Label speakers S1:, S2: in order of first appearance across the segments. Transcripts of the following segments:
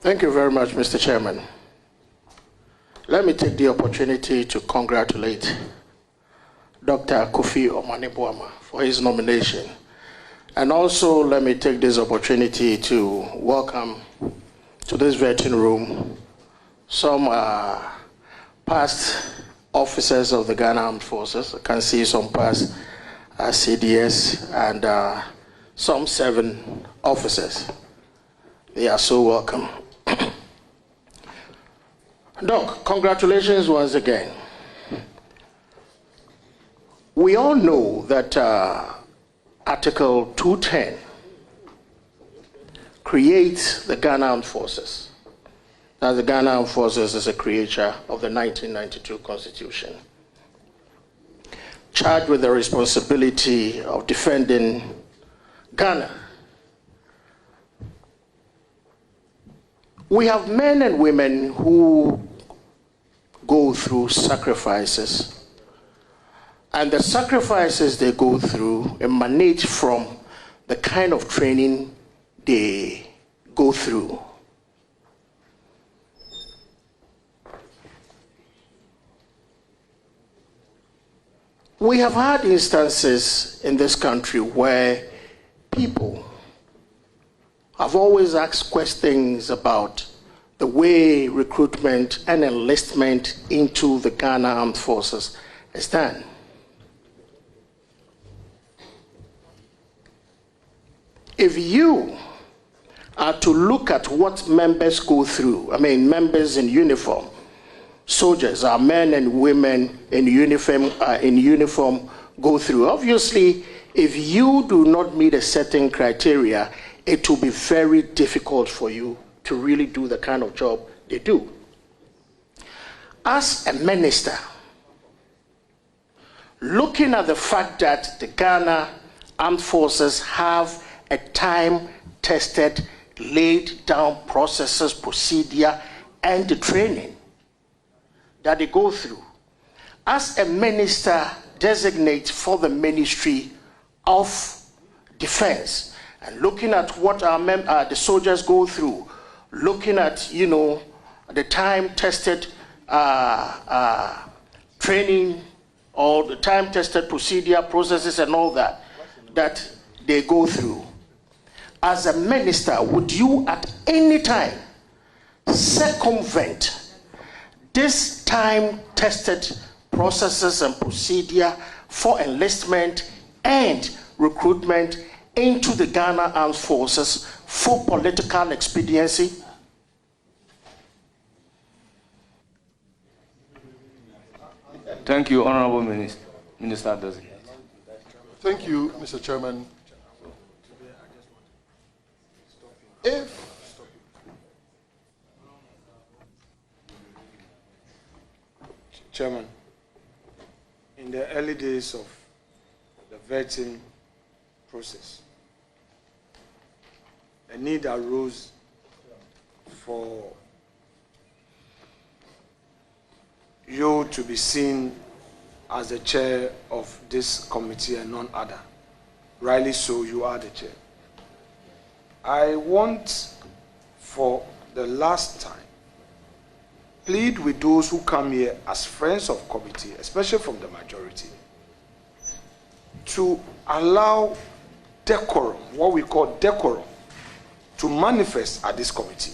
S1: Thank you very much, Mr. Chairman. Let me take the opportunity to congratulate Dr. Kofi Omane Boamah for his nomination. And also let me take this opportunity to welcome to this vetting room some past officers of the Ghana Armed Forces. I can see some past CDS and some 7 officers. They are so welcome. Doc, congratulations once again. We all know that Article 210 creates the Ghana Armed Forces. Now, the Ghana Armed Forces is a creature of the 1992 Constitution, charged with the responsibility of defending Ghana. We have men and women who go through sacrifices, and the sacrifices they go through emanate from the kind of training they go through. We have had instances in this country where people have always asked questions about the way recruitment and enlistment into the Ghana Armed Forces is done. If you are to look at what members go through, I mean members in uniform, soldiers, our men and women in uniform go through. Obviously, if you do not meet a certain criteria, it will be very difficult for you to really do the kind of job they do. As a minister, looking at the fact that the Ghana Armed Forces have a time-tested, laid-down processes, procedure, and the training that they go through, as a minister designate for the Ministry of Defense, and looking at what the soldiers go through, looking at, you know, the time-tested training or the time-tested procedure, processes and all that they go through. As a minister, would you at any time circumvent this time-tested processes and procedure for enlistment and recruitment into the Ghana Armed Forces for political expediency?
S2: Thank you, Honorable Minister Designate.
S3: Thank you, Mr. Chairman. If
S4: Chairman, in the early days of the vetting process, a need arose for you to be seen as the chair of this committee and none other. Rightly so, you are the chair. I want, for the last time, plead with those who come here as friends of committee, especially from the majority, to allow decorum, what we call decorum, to manifest at this committee.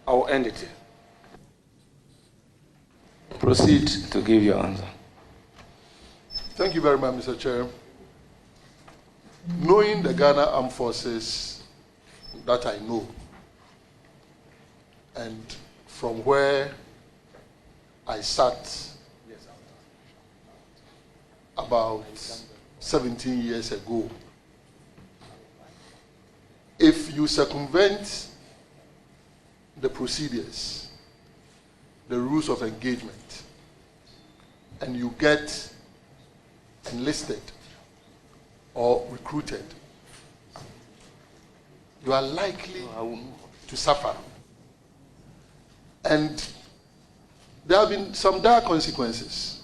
S4: I will end it here.
S2: Proceed to give your answer.
S3: Thank you very much, Mr. Chair. Knowing the Ghana Armed Forces that I know, and from where I sat about 17 years ago, if you circumvent the procedures, the rules of engagement, and you get enlisted or recruited, you are likely to suffer. And there have been some dire consequences.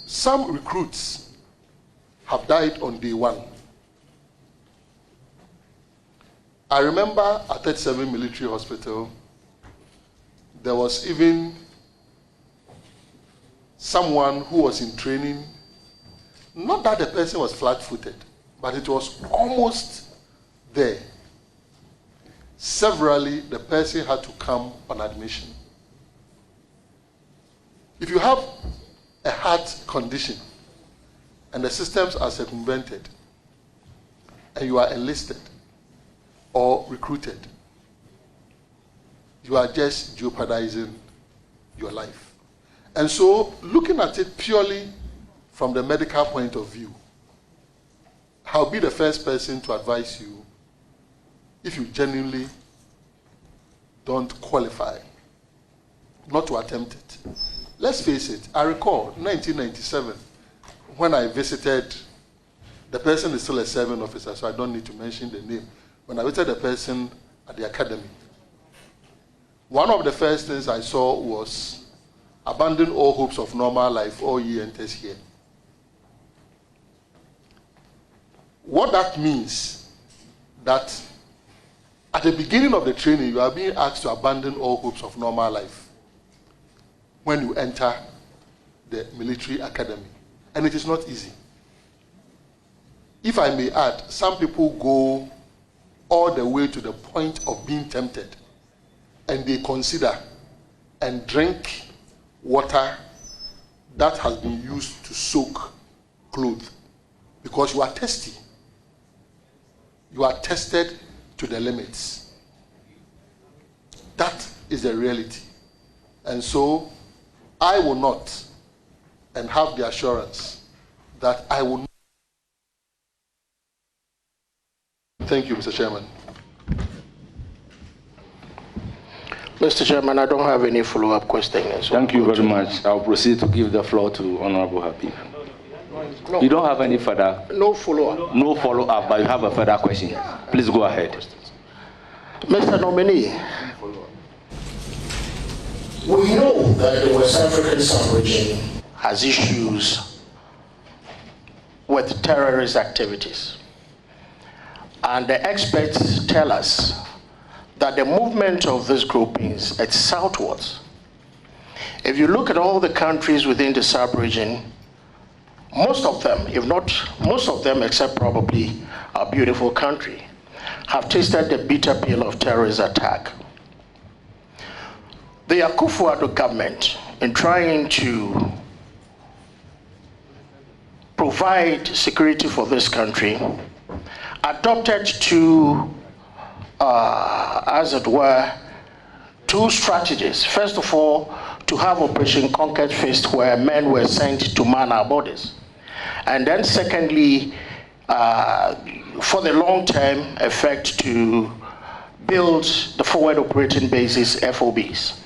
S3: Some recruits have died on day one. I remember at 37 Military Hospital, there was even someone who was in training. Not that the person was flat-footed, but it was almost there. Severally, the person had to come on admission. If you have a heart condition and the systems are circumvented and you are enlisted or recruited, you are just jeopardizing your life. And so, looking at it purely from the medical point of view, I'll be the first person to advise you, if you genuinely don't qualify, not to attempt it. Let's face it, I recall 1997, when I visited, the person is still a serving officer, so I don't need to mention the name. When I visited the person at the academy, one of the first things I saw was, abandon all hopes of normal life, all ye enters here. What that means, that at the beginning of the training, you are being asked to abandon all hopes of normal life when you enter the military academy. And it is not easy. If I may add, some people go all the way to the point of being tempted, and they consider and drink water that has been used to soak clothes, because you are thirsty. You are tested to the limits. That is the reality. And so, I will not, and have the assurance that I will not. Thank you, Mr. Chairman.
S1: Mr. Chairman, I don't have any follow-up questions.
S2: Thank you very much. I'll proceed to give the floor to Honorable Habib.
S1: No.
S2: You don't have any further?
S1: No follow-up.
S2: No follow-up, but you have a further question. Please go ahead.
S1: Mr. Nominee, we know that the West African sub-region has issues with terrorist activities. And the experts tell us that the movement of these groupings is southwards. If you look at all the countries within the sub-region, most of them, if not most of them, except probably our beautiful country, have tasted the bitter pill of terrorist attack. The Akufo-Addo government, in trying to provide security for this country, adopted two, as it were, two strategies. First of all, to have Operation Conquered Fist, where men were sent to man our borders. And then secondly, for the long-term effect, to build the forward operating bases, FOBs.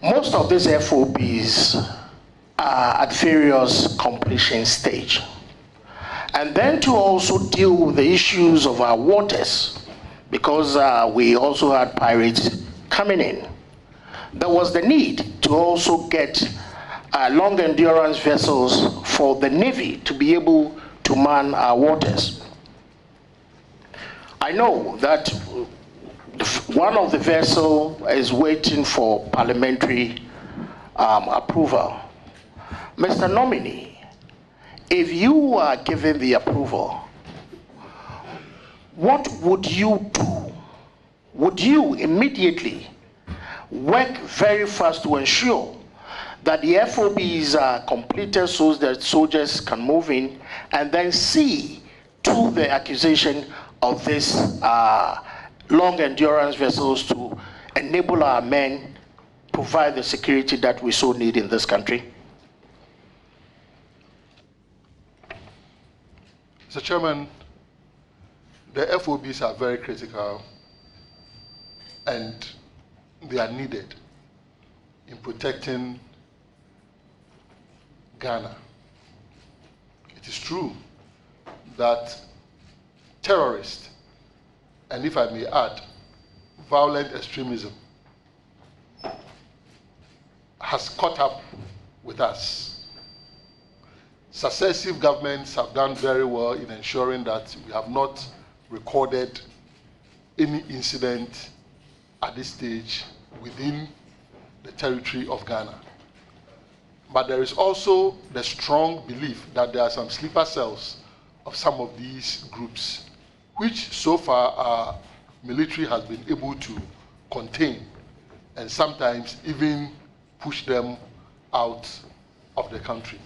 S1: Most of these FOBs are at various completion stage. And then to also deal with the issues of our waters, because we also had pirates coming in. There was the need to also get long endurance vessels for the Navy to be able to man our waters. I know that one of the vessels is waiting for parliamentary approval. Mr. Nominee, if you are given the approval, what would you do? Would you immediately work very fast to ensure that the FOBs are completed so that soldiers can move in, and then see to the acquisition of these long endurance vessels to enable our men provide the security that we so need in this country?
S3: Mr. Chairman, the FOBs are very critical and they are needed in protecting Ghana. It is true that terrorists, and if I may add, violent extremism, has caught up with us. Successive governments have done very well in ensuring that we have not recorded any incident at this stage within the territory of Ghana. But there is also the strong belief that there are some sleeper cells of some of these groups, which so far our military has been able to contain and sometimes even push them out of the country.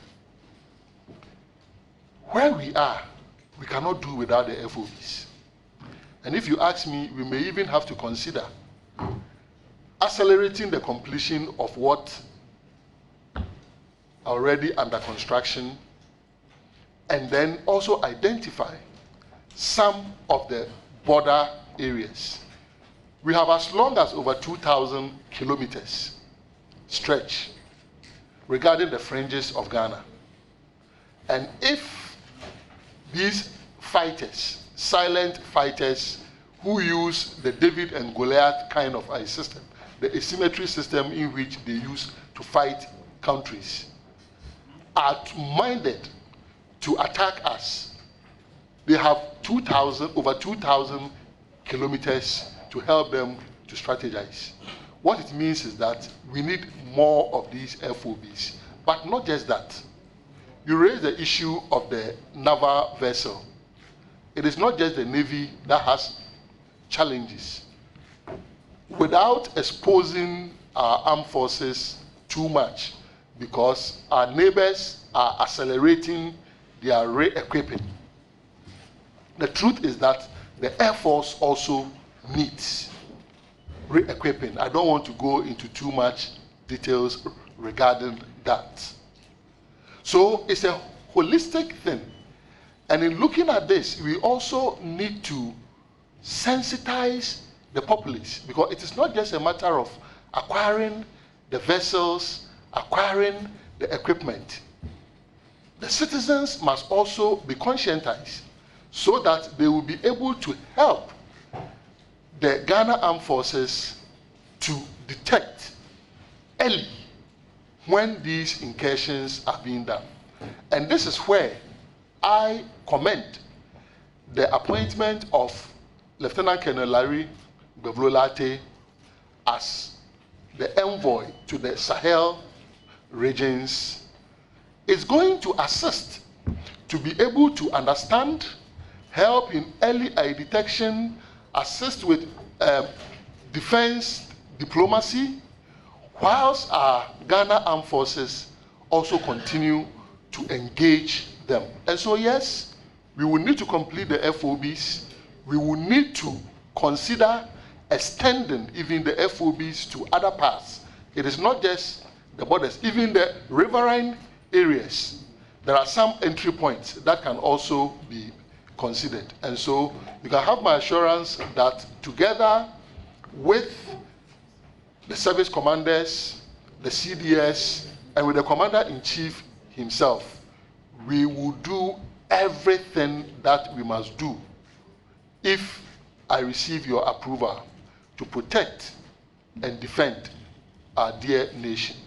S3: Where we are, we cannot do without the FOBs. And if you ask me, we may even have to consider accelerating the completion of what are already under construction, and then also identify some of the border areas. We have as long as over 2,000 kilometers stretch regarding the fringes of Ghana. And if these fighters, silent fighters who use the David and Goliath kind of a system, the asymmetry system in which they use to fight countries, are minded to attack us, they have over 2,000 kilometers to help them to strategize. What it means is that we need more of these FOBs. But not just that. You raise the issue of the naval vessel. It is not just the Navy that has challenges. Without exposing our armed forces too much, because our neighbors are accelerating their re-equipping. The truth is that the Air Force also needs re-equipping. I don't want to go into too much details regarding that. So it's a holistic thing. And in looking at this, we also need to sensitize the populace, because it is not just a matter of acquiring the vessels, acquiring the equipment. The citizens must also be conscientized so that they will be able to help the Ghana Armed Forces to detect early when these incursions are being done. And this is where I commend the appointment of Lieutenant Colonel Larry Bevlolate as the envoy to the Sahel regions. Is going to assist to be able to understand, help in early eye detection, assist with defense diplomacy, whilst our Ghana Armed Forces also continue to engage them. And so yes, we will need to complete the FOBs. We will need to consider extending even the FOBs to other parts. It is not just the borders, even the riverine areas. There are some entry points that can also be considered. And so you can have my assurance that together with the service commanders, the CDS, and with the commander-in-chief himself, we will do everything that we must do if I receive your approval to protect and defend our dear nation.